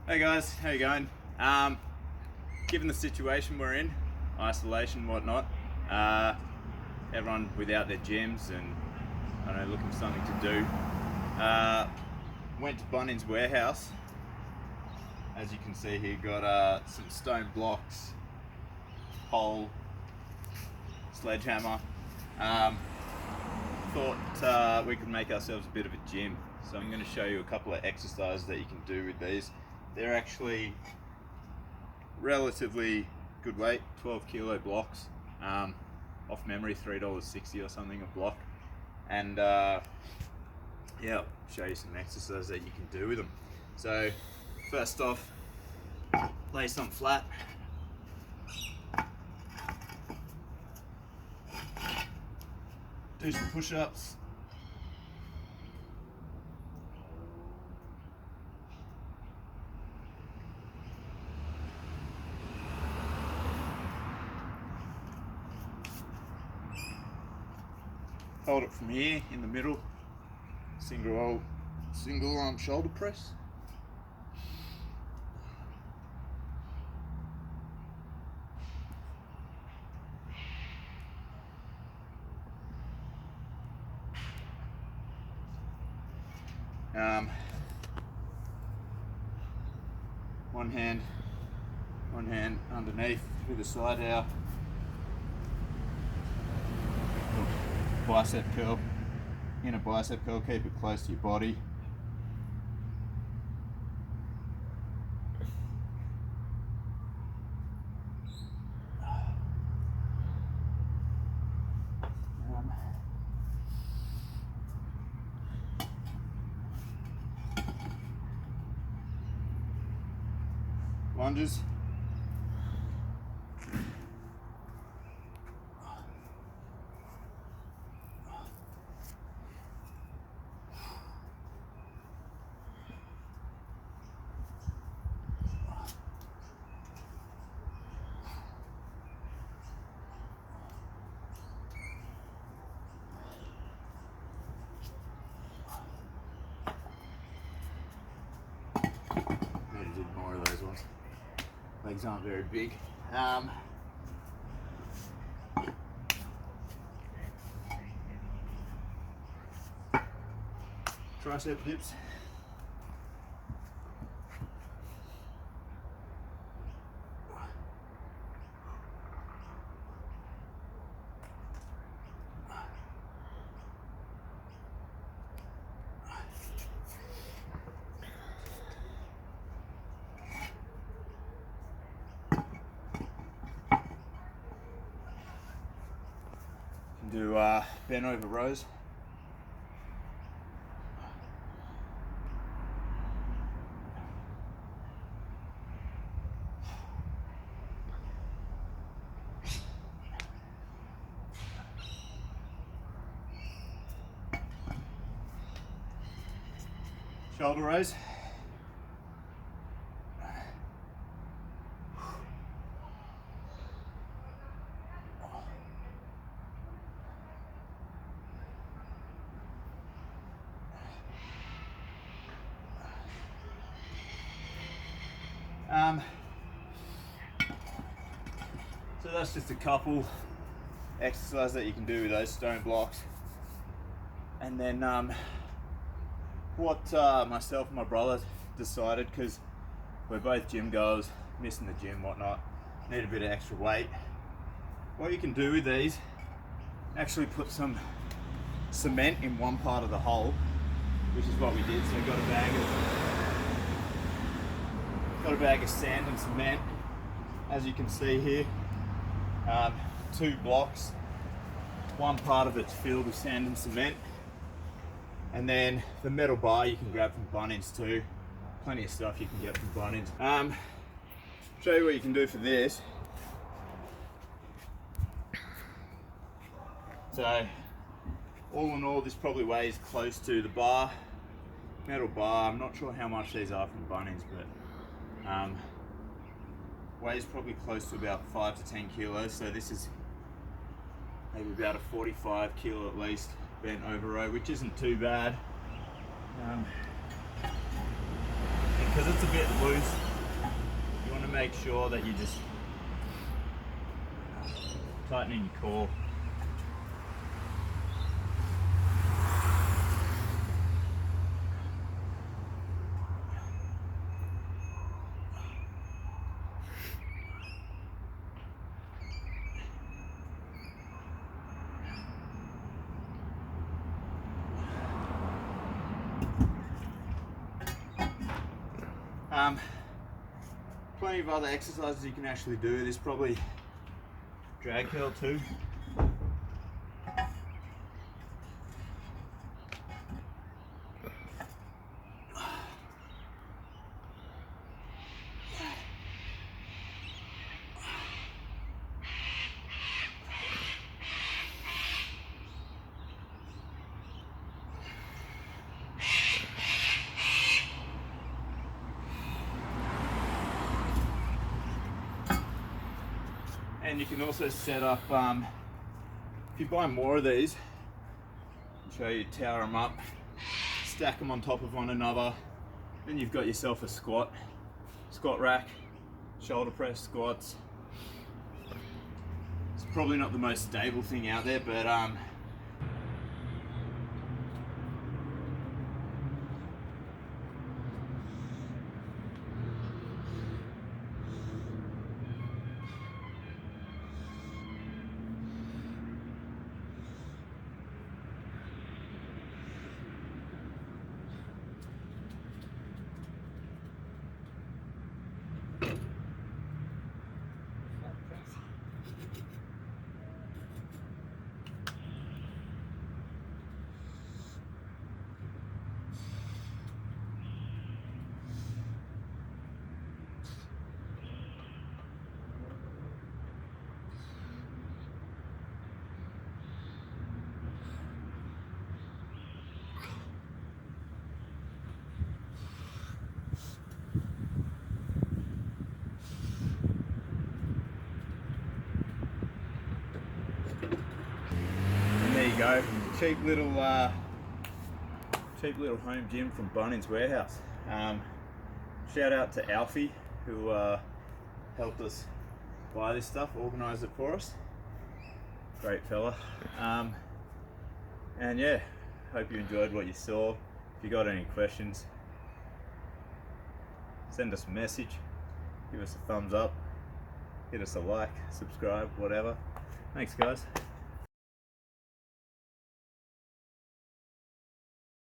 Hey guys, how you going? Given the situation we're in, isolation, whatnot, everyone without their gyms and I don't know, looking for something to do, went to Bunnings warehouse. As you can see here, got some stone blocks, pole, sledgehammer. Thought we could make ourselves a bit of a gym. So I'm going to show you a couple of exercises that you can do with these. They're actually relatively good weight, 12 kilo blocks, off memory $3.60 or something a block. And yeah, I'll show you some exercises that you can do with them. So first off, lay something flat. Do some push-ups. Hold it from here in the middle. Single arm shoulder press. One hand underneath with a side out. Bicep curl, inner bicep curl, keep it close to your body. Lunges. Need to do more of those ones. Legs aren't very big. Tricep dips. Do bent over rows. Shoulder raise. So that's just a couple exercises that you can do with those stone blocks. And then what myself and my brother decided, because we're both gym goers, missing the gym, whatnot, need a bit of extra weight. What you can do with these, actually put some cement in one part of the hole, which is what we did. So we got a bag of sand and cement, as you can see here. 2 blocks, one part of it's filled with sand and cement, and then the metal bar you can grab from Bunnings too. Plenty of stuff you can get from Bunnings. Show you what you can do for this. So all in all, this probably weighs close to the bar, metal bar. I'm not sure how much these are from Bunnings, but weighs probably close to about 5 to 10 kilos. So this is maybe about a 45 kilo at least bent over row, which isn't too bad. Because because it's a bit loose, you want to make sure that you just tightening your core. Plenty of other exercises you can actually do. There's probably drag curl too. And you can also set up, if you buy more of these, I'll show you, tower them up, stack them on top of one another, then you've got yourself a squat rack, shoulder press squats. It's probably not the most stable thing out there, but there you go, cheap little home gym from Bunnings warehouse. Shout out to Alfie who helped us buy this stuff, organise it for us. Great fella. And yeah, hope you enjoyed what you saw. If you got any questions, send us a message, give us a thumbs up, hit us a like, subscribe, whatever. Thanks guys.